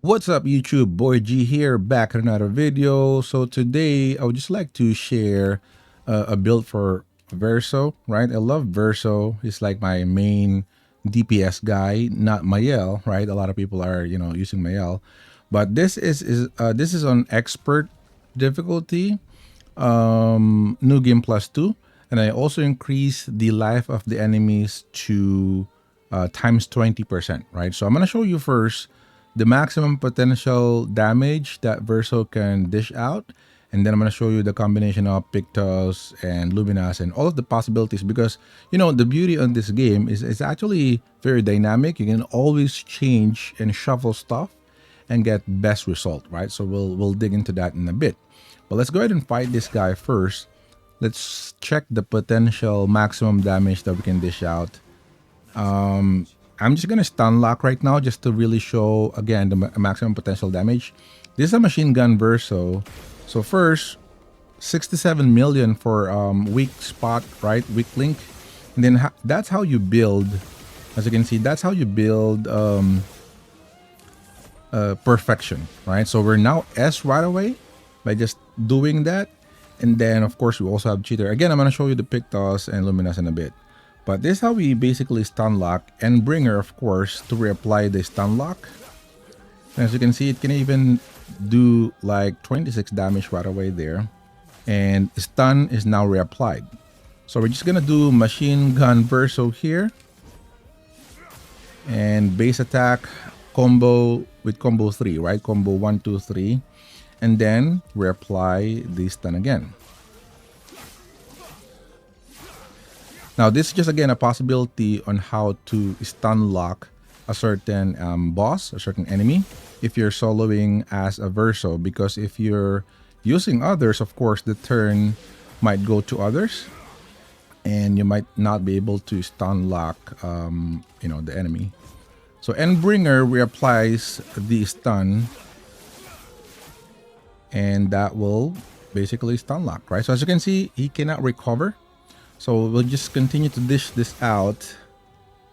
What's up YouTube? Boy G here, back in another video. So today I would just like to share a build for Verso, right? I love Verso. He's like my main DPS guy, not Mael, right? A lot of people are, using Mael. But this is on expert difficulty, new game +2, and I also increase the life of the enemies to times 20%, right? So I'm gonna show you first the maximum potential damage that Verso can dish out, and then I'm gonna show you the combination of Pictos and Luminas and all of the possibilities, because the beauty on this game is it's actually very dynamic. You can always change and shuffle stuff and get best result, right? So we'll dig into that in a bit. But let's go ahead and fight this guy first. Let's check the potential maximum damage that we can dish out. I'm just gonna stun lock right now just to really show again the maximum potential damage. This is a machine gun Verso. So first, 67 million for weak spot, right? Weak link. And then that's how you build. As you can see, that's how you build perfection, right? So we're now S right away by just doing that. And then of course we also have cheater. Again, I'm gonna show you the Pictos and Luminas in a bit. But this is how we basically stun lock, and bringer of course to reapply the stun lock. As you can see, it can even do like 26 damage right away there. And stun is now reapplied. So we're just gonna do machine gun Verso here. And base attack combo with combo 3, right? Combo 1, 2, 3. And then reapply the stun again. Now, this is just again a possibility on how to stun lock a certain boss, a certain enemy, if you're soloing as a Verso. Because if you're using others, of course, the turn might go to others, and you might not be able to stun lock, the enemy. So Endbringer reapplies the stun, and that will basically stun lock, right? So as you can see, he cannot recover. So we'll just continue to dish this out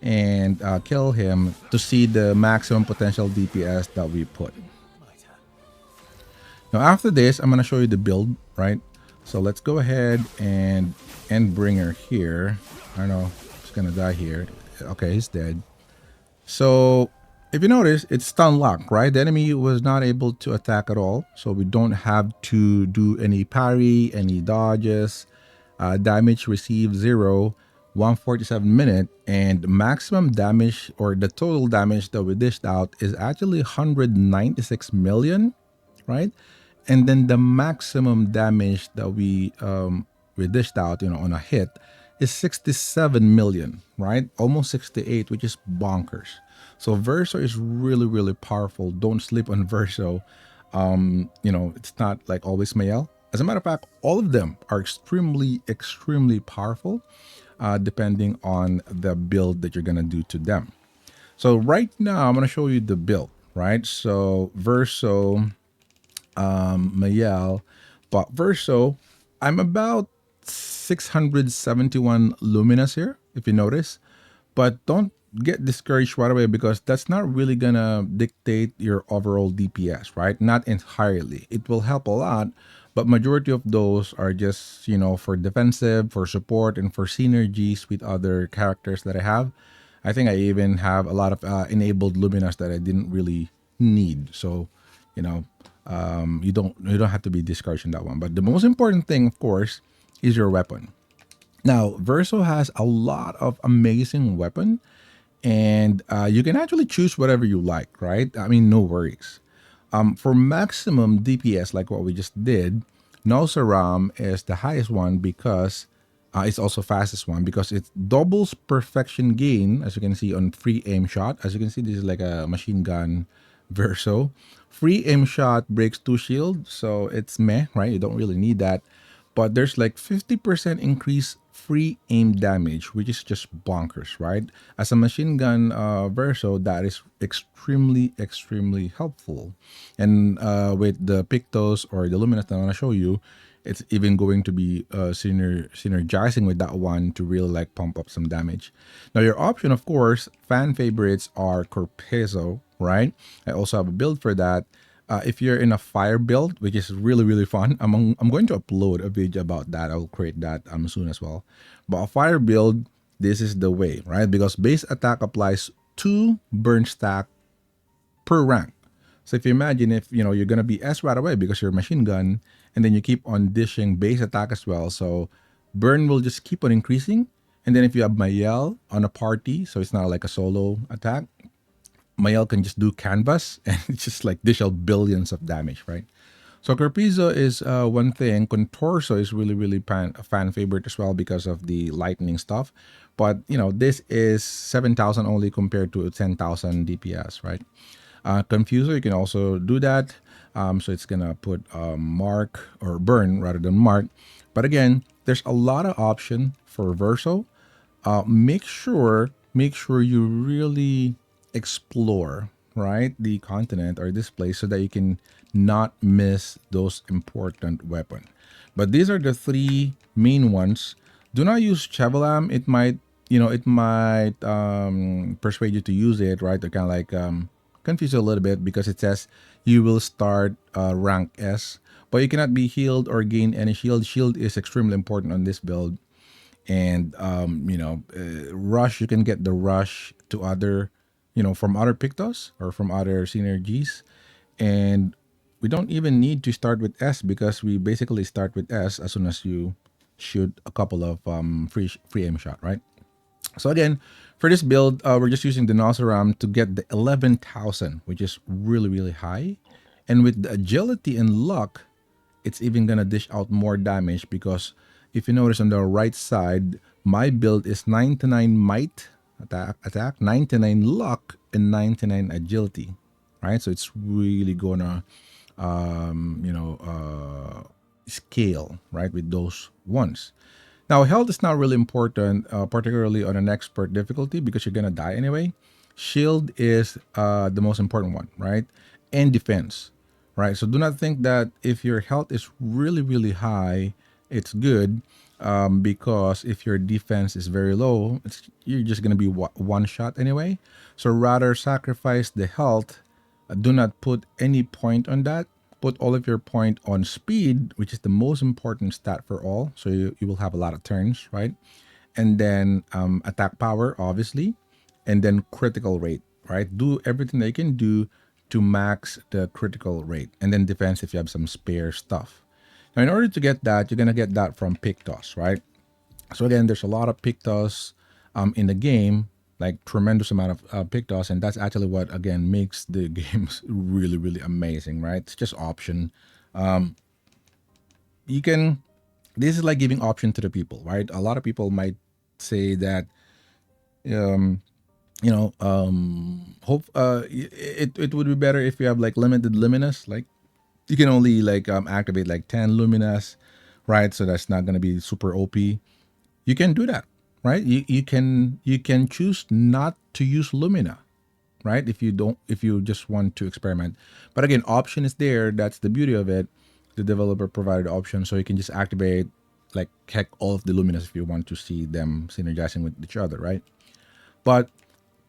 and kill him to see the maximum potential DPS that we put. Now after this, I'm gonna show you the build, right? So let's go ahead and Endbringer here. I don't know, he's gonna die here. Okay, he's dead. So if you notice, it's stun lock, right? The enemy was not able to attack at all. So we don't have to do any parry, any dodges. Damage received 0, 147 minute, and maximum damage, or the total damage that we dished out, is actually 196 million, right? And then the maximum damage that we dished out, on a hit, is 67 million, right? Almost 68, which is bonkers. So Verso is really, really powerful. Don't sleep on Verso. It's not like always Mael. As a matter of fact, all of them are extremely, extremely powerful, depending on the build that you're gonna do to them. So right now, I'm gonna show you the build, right? So Verso, Mael, but Verso, I'm about 671 Luminas here, if you notice. But don't get discouraged right away, because that's not really gonna dictate your overall DPS, right? Not entirely. It will help a lot, but majority of those are just, for defensive, for support, and for synergies with other characters that I have. I think I even have a lot of enabled Luminas that I didn't really need. So, you don't have to be discouraged in that one. But the most important thing, of course, is your weapon. Now, Verso has a lot of amazing weapon, and you can actually choose whatever you like, right? I mean, no worries. For maximum DPS, like what we just did, Nosaram is the highest one, because it's also fastest one, because it doubles perfection gain, as you can see on free aim shot. As you can see, this is like a machine gun Verso. Free aim shot breaks 2 shield, so it's meh, right? You don't really need that. But there's like 50% increase free aim damage, which is just bonkers, right? As a machine gun Verso, that is extremely, extremely helpful. And with the Pictos or the Luminas that I want to show you, it's even going to be synergizing with that one to really like pump up some damage. Now your option, of course, fan favorites are Corpezo, right? I also have a build for that. If you're in a fire build, which is really really fun, I'm going to upload a video about that. I'll create that soon as well. But a fire build, this is the way, right? Because base attack applies 2 burn stack per rank. So if you imagine, if you're gonna be S right away because you're a machine gun, and then you keep on dishing base attack as well. So burn will just keep on increasing. And then if you have Mayel on a party, so it's not like a solo attack, Mayel can just do canvas and it's just like dish out billions of damage, right? So Carpizo is one thing. Contorso is really, really a fan favorite as well because of the lightning stuff. But this is 7,000 only compared to 10,000 DPS, right? Confuser, you can also do that. So it's gonna put mark or burn rather than mark. But again, there's a lot of option for Verso. Make sure you really explore, right, the continent or this place so that you can not miss those important weapon. But these are the 3 main ones. Do not use Chevalam. It might persuade you to use it, right? Or kind of like confuse you a little bit because it says you will start rank S, but you cannot be healed or gain any shield. Shield is extremely important on this build. And rush, you can get the rush to other, from other Pictos or from other synergies. And we don't even need to start with S because we basically start with S as soon as you shoot a couple of free aim shot, right? So again, for this build, we're just using the Nozaram to get the 11,000, which is really, really high. And with the agility and luck, it's even gonna dish out more damage because if you notice on the right side, my build is 99 might attack, 99 luck, and 99 agility, right? So it's really gonna scale, right, with those ones. Now, health is not really important, particularly on an expert difficulty because you're gonna die anyway. Shield is the most important one, right? And defense, right? So do not think that if your health is really, really high, it's good, because if your defense is very low, you're just gonna be one shot anyway. So rather sacrifice the health. Do not put any point on that. Put all of your point on speed, which is the most important stat for all. So you will have a lot of turns, right? And then attack power, obviously, and then critical rate, right? Do everything they can do to max the critical rate, and then defense if you have some spare stuff. Now, in order to get that, you're gonna get that from Pictos, right? So again, there's a lot of Pictos in the game, like tremendous amount of Pictos, and that's actually what again makes the games really, really amazing, right? It's just option. You can. This is like giving option to the people, right? A lot of people might say that, um, hope it would be better if you have like limited luminous, like you can only like activate like 10 luminous, right? So that's not gonna be super OP. You can do that, right? You can choose not to use Lumina, right? If you just want to experiment. But again, option is there. That's the beauty of it. The developer provided option, so you can just activate like heck all of the Luminas if you want to see them synergizing with each other, right? But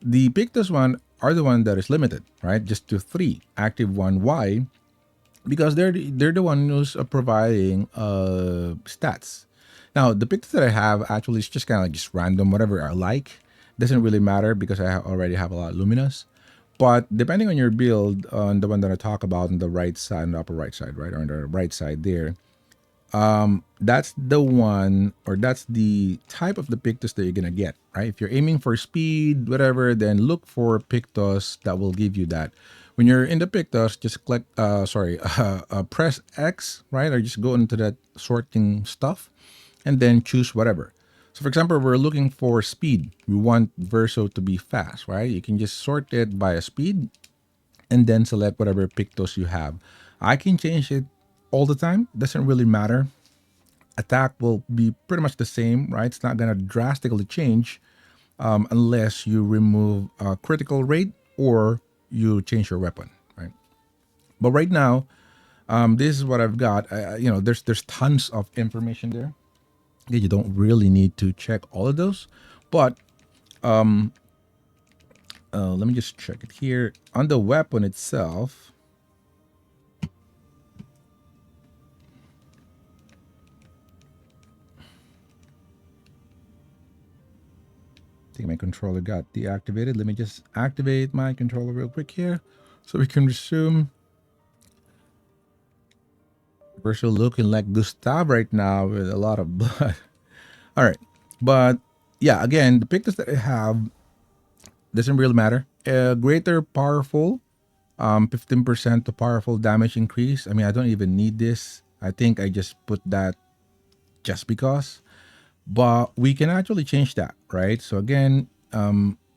the Pictus one are the one that is limited, right? Just to 3 active one. Why? Because they're the one who's providing stats. Now the pictures that I have actually is just kind of like just random, whatever I like. Doesn't really matter because already have a lot of luminous. But depending on your build, on the one that I talk about on the right side, on the upper right side, right, or on the right side there, that's the one, or that's the type of the Pictus that you're gonna get, right? If you're aiming for speed, whatever, then look for Pictus that will give you that. When you're in the Pictus, just click, press X, right, or just go into that sorting stuff, and then choose whatever. So, for example, we're looking for speed. We want Verso to be fast, right? You can just sort it by a speed, and then select whatever Pictos you have. I can change it all the time. Doesn't really matter. Attack will be pretty much the same, right? It's not gonna drastically change unless you remove critical rate or you change your weapon, right? But right now, this is what I've got. There's tons of information there. Yeah, you don't really need to check all of those, but Let me just check it here. On the weapon itself, I think my controller got deactivated. Let me just activate my controller real quick here so we can resume. Verso looking like Gustav right now with a lot of blood. All right. But yeah, again, the pictures that I have doesn't really matter. Greater powerful, 15% to powerful damage increase. I mean, I don't even need this. I think I just put that just because. But we can actually change that, right? So again,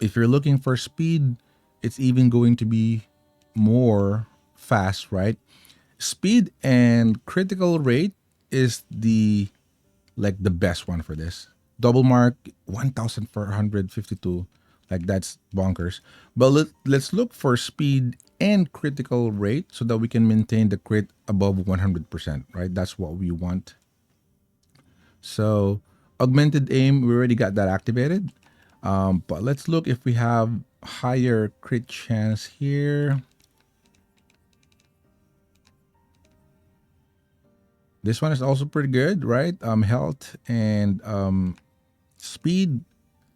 if you're looking for speed, it's even going to be more fast, right? Speed and critical rate is the best one for this. Double mark 1452. Like that's bonkers. But let's look for speed and critical rate so that we can maintain the crit above 100%, right? That's what we want. So augmented aim, we already got that activated. But let's look if we have higher crit chance here. This one is also pretty good, right? Health and speed.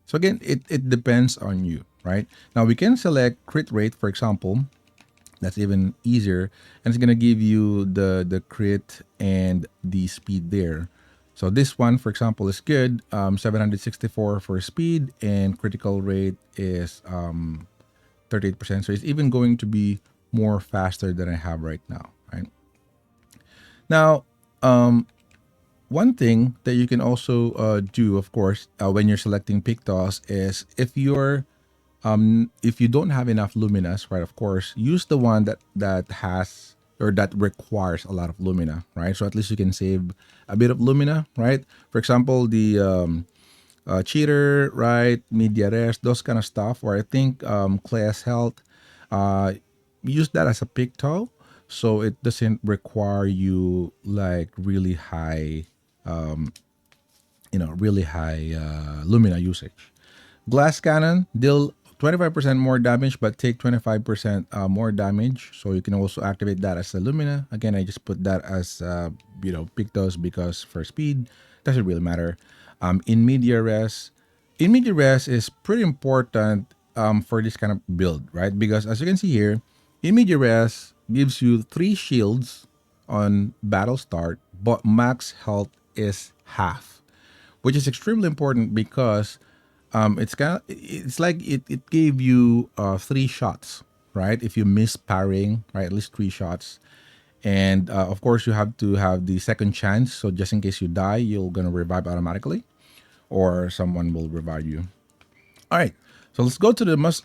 So again, it depends on you, right? Now we can select crit rate, for example. That's even easier, and it's gonna give you the crit and the speed there. So this one, for example, is good. 764 for speed, and critical rate is 38%. So it's even going to be more faster than I have right now, right? Now, one thing that you can also do, of course, when you're selecting Pictos is if you don't have enough luminas, right? Of course, use the one that has or that requires a lot of lumina, right? So at least you can save a bit of lumina, right? For example, the cheater, right? Media rest, those kind of stuff. Or I think class health, uh, use that as a picto, so it doesn't require you like really high really high lumina usage. Glass cannon deal 25% more damage, but take 25% more damage. So you can also activate that as a lumina. Again, I just put that as pictos because for speed doesn't really matter. In media res, in media res is pretty important for this kind of build, right? Because as you can see here, in media res gives you 3 shields on battle start, but max health is half, which is extremely important because it's like it gave you 3 shots, right? If you miss parrying, right, at least 3 shots. And of course you have to have the second chance, so just in case you die, you're gonna revive automatically, or someone will revive you. All right, so let's go to the much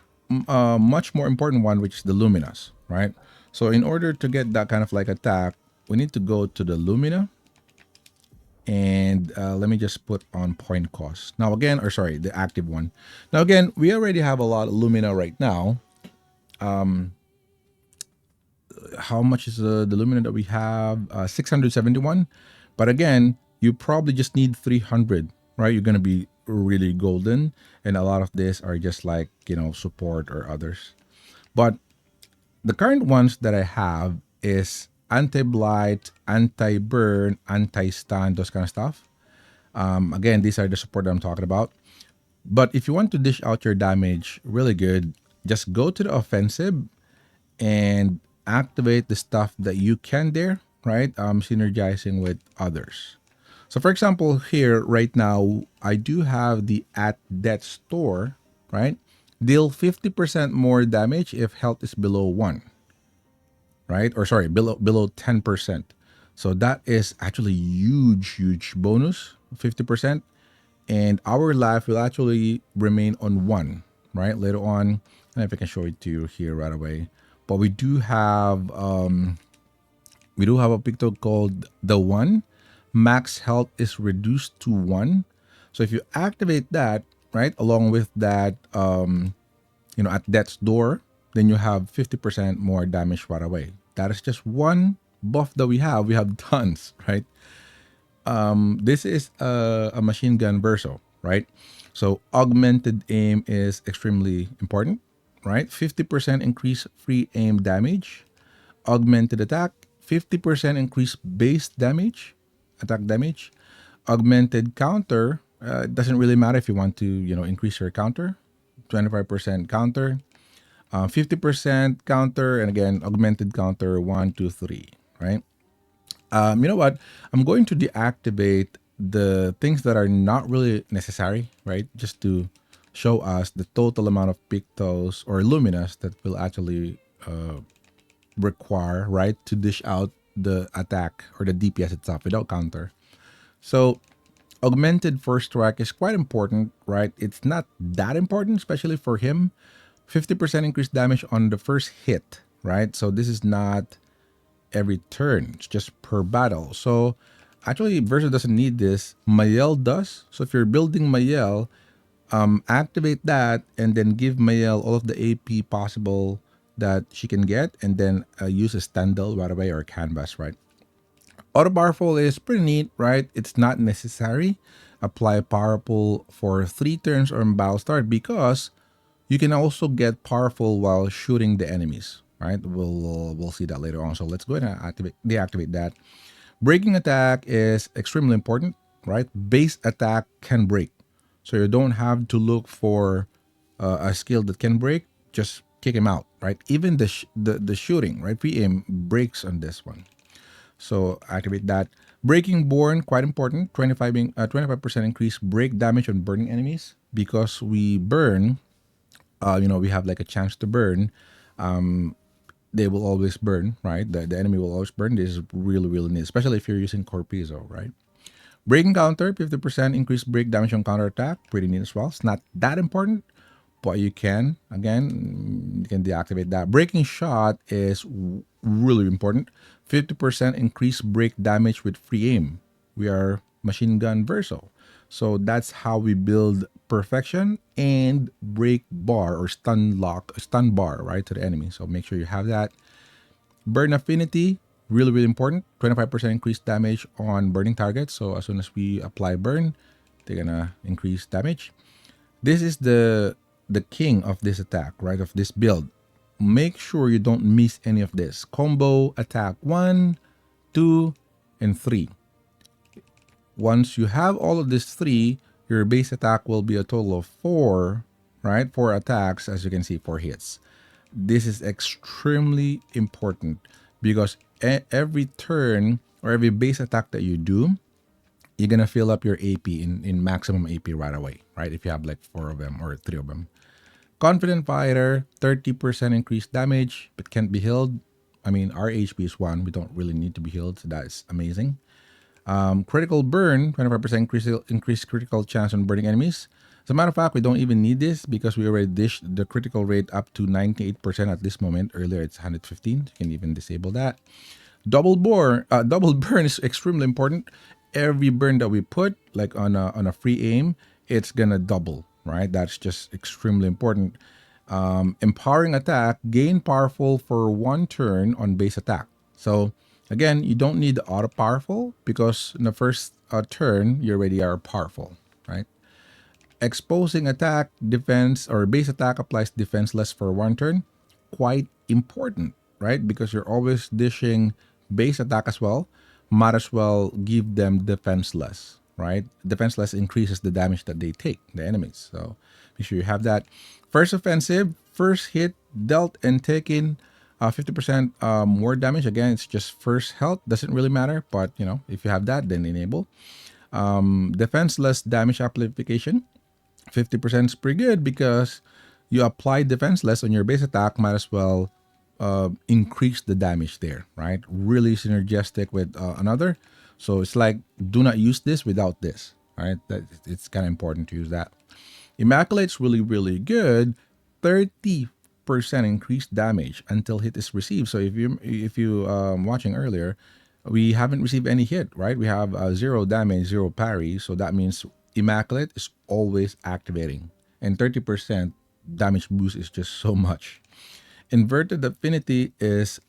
more important one, which is the luminas, right? So in order to get that kind of like attack, we need to go to the lumina, and let me just put on point cost now again, or sorry, the active one. Now again, we already have a lot of lumina right now. How much is the lumina that we have? 671. But again, you probably just need 300, right? You're going to be really golden, and a lot of this are just like support or others. But the current ones that I have is anti-blight, anti-burn, anti-stun, those kind of stuff. Again, these are the support that I'm talking about. But if you want to dish out your damage really good, just go to the offensive and activate the stuff that you can there, right? Synergizing with others. So for example, here right now, I do have the at death store, right? Deal 50% more damage if health is below 1, right? Or sorry, below 10%. So that is actually huge bonus, 50%. And our life will actually remain on 1, right? Later on, and if I can show it to you here right away. But we do have a picto called the 1. Max health is reduced to 1. So if you activate that, right, along with that at death's door, then you have 50% more damage right away. That is just one buff that we have. We have tons, right? This is a machine gun verso, right? So augmented aim is extremely important, right? 50% increase free aim damage. Augmented attack, 50% increase base damage, attack damage. Augmented counter, it doesn't really matter if you want to, increase your counter. 25% counter, 50% counter, and again, augmented counter 1, 2, 3, right? You know what? I'm going to deactivate the things that are not really necessary, right? Just to show us the total amount of Pictos or Luminas that will actually require, right, to dish out the attack or the DPS itself without counter. So augmented first strike is quite important, right? It's not that important, especially for him. 50% increased damage on the first hit, right? So this is not every turn, it's just per battle. So actually, Verso doesn't need this. Mayel does. So if you're building Mayel, activate that and then give Mayel all of the AP possible that she can get, and then use a Standel right away or Canvas, right? Auto powerful is pretty neat, right? It's not necessary. Apply powerful for 3 turns on battle start because you can also get powerful while shooting the enemies, right? We'll see that later on. So let's go ahead and deactivate that. Breaking attack is extremely important, right? Base attack can break, so you don't have to look for a skill that can break. Just kick him out, right? Even the shooting, right? Pre-aim breaks on this one. So activate that. Breaking Born, quite important. 25% increase break damage on burning enemies because we burn. We have like a chance to burn. They will always burn, right? The enemy will always burn. This is really, really neat, especially if you're using Corpizo, right? Breaking counter, 50% increased break damage on counter attack. Pretty neat as well. It's not that important, but you can. Again, you can deactivate that. Breaking shot is really important. 50% increased break damage with free aim. We are machine gun Verso. So that's how we build perfection and break bar or stun bar, right, to the enemy. So make sure you have that. Burn affinity, really, really important. 25% increased damage on burning targets. So as soon as we apply burn, they're gonna increase damage. This is the king of this attack, right? Of this build. Make sure you don't miss any of this. Combo attack 1, 2, and 3. Once you have all of these 3, your base attack will be a total of 4, right? 4 attacks, as you can see, 4 hits. This is extremely important because every turn or every base attack that you do, you're gonna fill up your AP in maximum AP right away, right? If you have like 4 of them or 3 of them. Confident Fighter, 30% increased damage, but can't be healed. I mean, our HP is 1. We don't really need to be healed, so that is amazing. Critical Burn, 25% increased critical chance on burning enemies. As a matter of fact, we don't even need this because we already dished the critical rate up to 98% at this moment. Earlier, it's 115. You can even disable that. Double burn is extremely important. Every burn that we put, like on a free aim, it's gonna double, right? That's just extremely important. Empowering attack, gain powerful for 1 turn on base attack. So again, you don't need the auto powerful because in the first turn you already are powerful, right? Exposing attack, defense, or base attack applies defenseless for 1 turn. Quite important, right? Because you're always dishing base attack as well. Might as well give them defenseless, right? Defenseless increases the damage that they take, the enemies. So make sure you have that. First offensive, first hit dealt and taken 50% more damage. Again, it's just first health. Doesn't really matter, but if you have that, then enable. Defenseless damage amplification. 50% is pretty good because you apply defenseless on your base attack, might as well increase the damage there, right? Really synergistic with another. So it's like, do not use this without this, right? It's kind of important to use that. Immaculate's really, really good. 30% increased damage until hit is received. So if you watching earlier, we haven't received any hit, right? We have 0 damage, 0 parry. So that means Immaculate is always activating. And 30% damage boost is just so much. Inverted Affinity is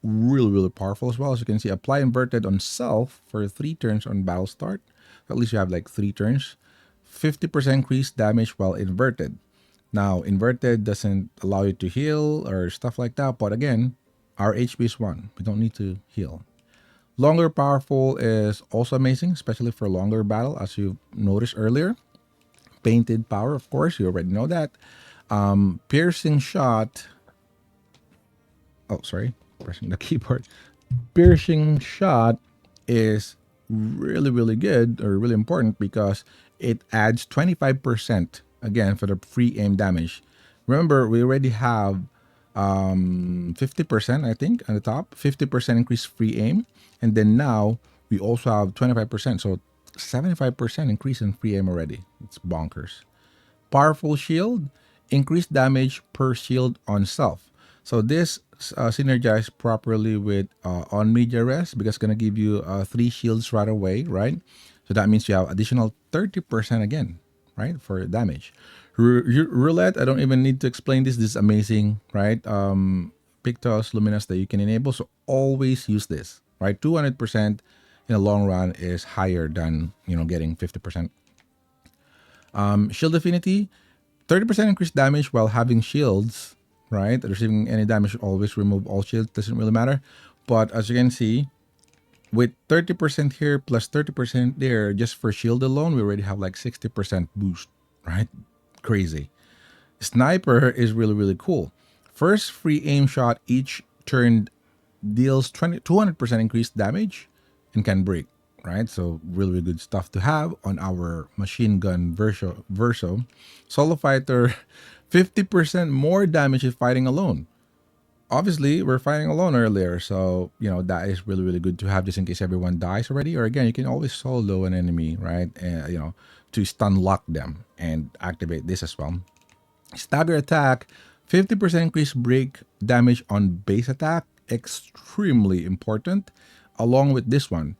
really, really powerful as well. As you can see, apply Inverted on self for 3 turns on battle start. So at least you have like 3 turns. 50% increased damage while inverted. Now, inverted doesn't allow you to heal or stuff like that, but again, our HP is 1. We don't need to heal. Longer powerful is also amazing, especially for longer battle, as you noticed earlier. Painted power, of course, you already know that. Piercing shot. Oh, sorry, pressing the keyboard. Piercing shot is really, really good or really important because it adds 25% again for the free aim damage. Remember, we already have 50%, I think, on the top, 50% increase free aim. And then now we also have 25%. So 75% increase in free aim already. It's bonkers. Powerful shield, increased damage per shield on self. So this synergized properly with on media rest because it's gonna give you 3 shields right away, right? So that means you have additional 30% again, right, for damage. Roulette, I don't even need to explain this. This is amazing, right? Pictos, Luminas that you can enable. So always use this, right? 200% in the long run is higher than getting 50%. Shield affinity, 30% increased damage while having shields, right? Receiving any damage, always remove all shields, doesn't really matter. But as you can see, with 30% here plus 30% there, just for shield alone, we already have like 60% boost, right? Crazy. Sniper is really, really cool. First free aim shot each turn deals 200% increased damage and can break, right? So really, really good stuff to have on our machine gun Verso. Solo fighter, 50% more damage if fighting alone. Obviously, we're fighting alone earlier, so that is really, really good to have just in case everyone dies already. Or again, you can always solo an enemy, right? To stun lock them and activate this as well. Stagger attack, 50% increased break damage on base attack, extremely important. Along with this one,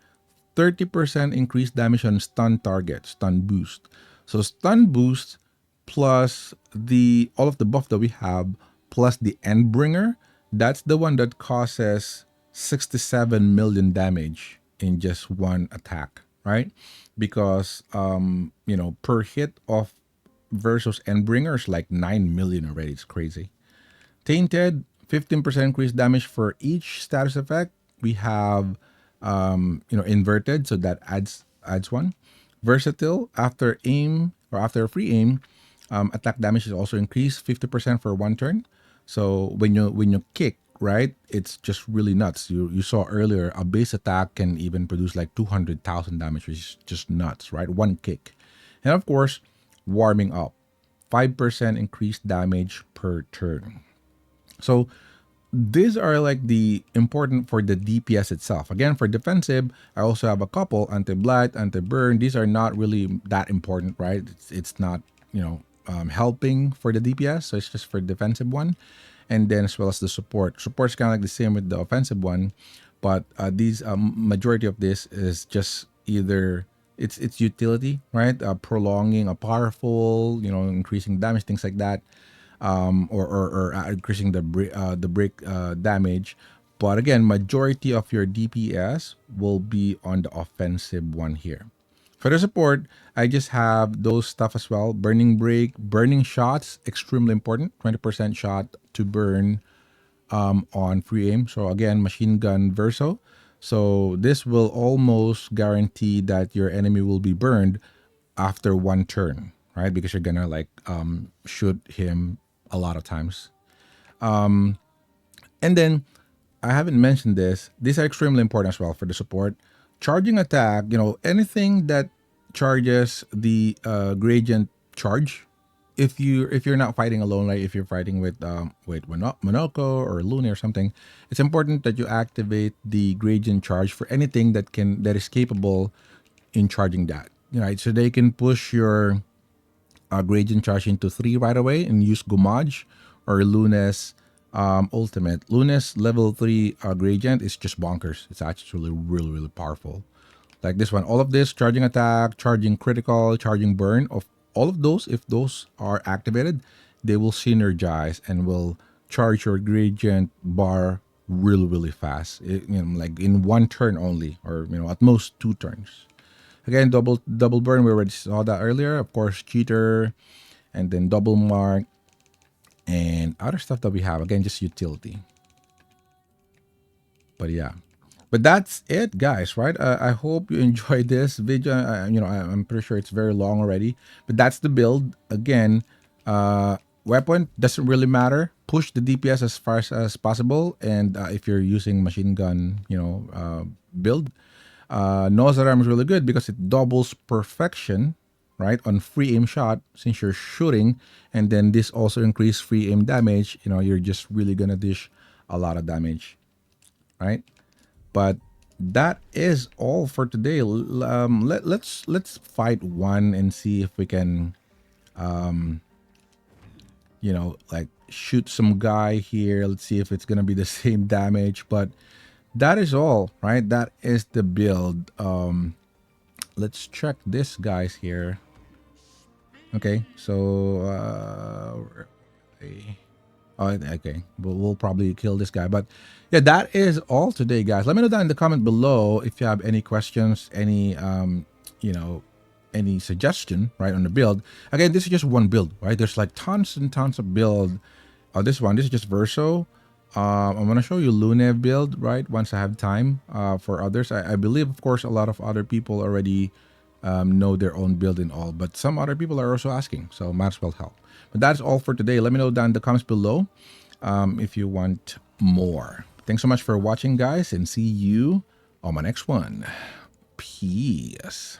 30% increased damage on stun target, stun boost. So stun boost plus the all of the buff that we have plus the Endbringer, that's the one that causes 67 million damage in just one attack, right? Because per hit of versus Endbringer is like 9 million already. It's crazy. Tainted, 15% increased damage for each status effect. We have inverted, so that adds one. Versatile, after aim or after a free aim, attack damage is also increased 50% for one turn. So when you kick, right, it's just really nuts. You saw earlier a base attack can even produce like 200,000 damage, which is just nuts, right? One kick. And of course, warming up. 5% increased damage per turn. So these are like the important for the DPS itself. Again, for defensive, I also have a couple: anti-blight, anti-burn. These are not really that important, right? It's not helping for the DPS, so it's just for defensive one. And then as well as the support. Support is kind of like the same with the offensive one, but these majority of this is just either it's utility, right? Prolonging a powerful, increasing damage, things like that, or increasing the break damage. But again, majority of your DPS will be on the offensive one here. For the support, I just have those stuff as well. Burning break, burning shots, extremely important. 20% shot to burn on free aim. So again, machine gun Verso. So this will almost guarantee that your enemy will be burned after one turn, right? Because you're gonna like shoot him a lot of times. And then I haven't mentioned this. These are extremely important as well for the support. Charging attack, anything that charges the gradient charge. If you're not fighting alone, like if you're fighting with Monoko or Luna or something, it's important that you activate the gradient charge for anything that is capable in charging that. Right, so they can push your gradient charge into 3 right away and use Gomage or Luna's ultimate. Luna's level 3 gradient is just bonkers. It's actually really, really powerful. Like this one, all of this, charging attack, charging critical, charging burn, of all of those, if those are activated, they will synergize and will charge your gradient bar really, really fast. Like in one turn only, or at most 2 turns. Again, double burn. We already saw that earlier. Of course, cheater, and then double mark. and other stuff that we have. Again, just utility. But yeah, but that's it, guys, right? I hope you enjoyed this video. I'm pretty sure it's very long already, but that's the build. Again, weapon doesn't really matter. Push the DPS as far as possible, and if you're using machine gun, build, nose alarm is really good because it doubles perfection, right, on free aim shot since you're shooting, and then this also increase free aim damage. You're just really gonna dish a lot of damage, right? But that is all for today. Let's fight one and see if we can, like shoot some guy here. Let's see if it's gonna be the same damage. But that is all, right? That is the build. Let's check this guys here. Okay, so oh, okay. We'll probably kill this guy. But yeah, that is all today, guys. Let me know down in the comment below if you have any questions, any you know, any suggestion, right, on the build. Again, this is just one build, right? There's like tons and tons of build. This is just Verso. I'm gonna show you Luna build, right? Once I have time. For others, I believe, of course, a lot of other people already know their own build and all, but some other people are also asking, so might as well help. But that's all for today. Let me know down in the comments below if you want more. Thanks so much for watching, guys, and see you on my next one. Peace.